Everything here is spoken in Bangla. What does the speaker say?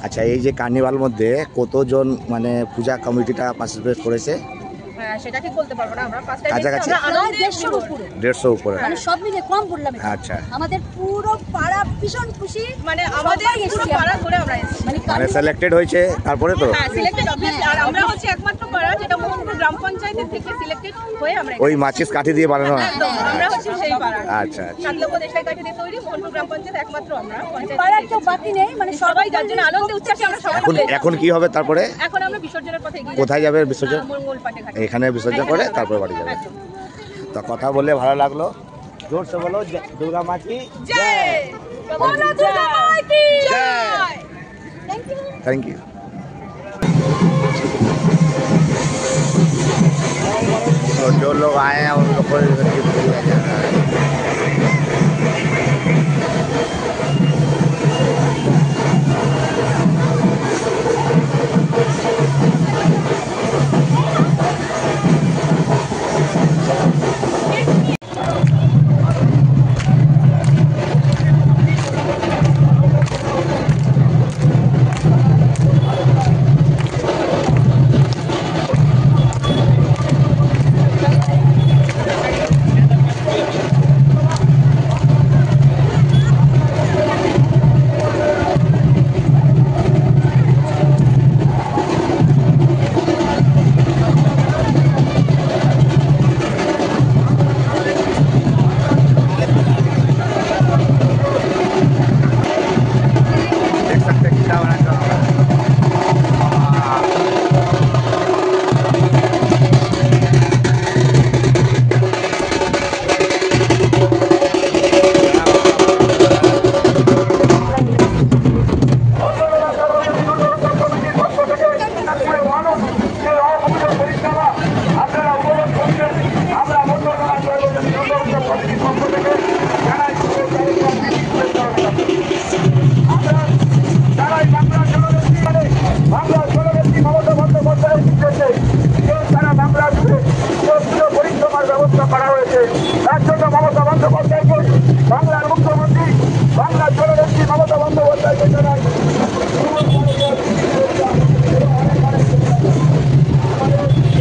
আচ্ছা, এই যে কার্নিভাল মধ্যে কতজন মানে পূজা কমিটিটা পার্টিসিপেট করেছে? সেটা ঠিক বলতে পারবো না, আমরা ফার্স্ট টাইম কাছাকাছি 150 উপরে। মানে সব মিলে কম বললাম। আচ্ছা, আমাদের পুরো পাড়া ভীষণ খুশি, মানে আমাদের পুরো পাড়া ঘুরে আমরা এসেছি। মানে সিলেক্টেড হয়েছে তারপরে তো? হ্যাঁ, সিলেক্টেড অবভিয়াসলি। আর আমরা হচ্ছে একমাত্র পাড়া যেটা মোহনপুর গ্রাম পঞ্চায়েতের থেকে সিলেক্টেড হয়ে আমরা ওই মাচিস কাঠি দিয়ে বানানো? একদম, আমরা হচ্ছে সেই পাড়া। আচ্ছা, সাতলক্ষ দেশলাই কাঠি দিয়ে তৈরি মোহনপুর গ্রাম পঞ্চায়েত একমাত্র আমরা পঞ্চায়েত পাড়ার কেউ বাকি নেই, মানে সবাই যার জন্য আনন্দে উচ্ছ্বাসে আমরা সবাই। এখন কি হবে তারপরে? এখন আমরা বিসর্জনের পথে এগিয়ে কোথায় যাবে বিসর্জন? মঙ্গল পাটে ঘাটে। এখানে বিসর্জন করে তারপরে বাড়ি যাবে। তো কথা বলে ভালো লাগলো, জোর সে বলো দুর্গা মা কি জয়, বলো দুর্গা মা কি জয়। Thank you. तो जो लोग आए हैं उन लोग को गिफ्ट दिया जा रहा है। ব্যবস্থা করা হয়েছে। তার জন্য মমতা বন্দ্যোপাধ্যায়কে বাংলার মুখ্যমন্ত্রী, বাংলার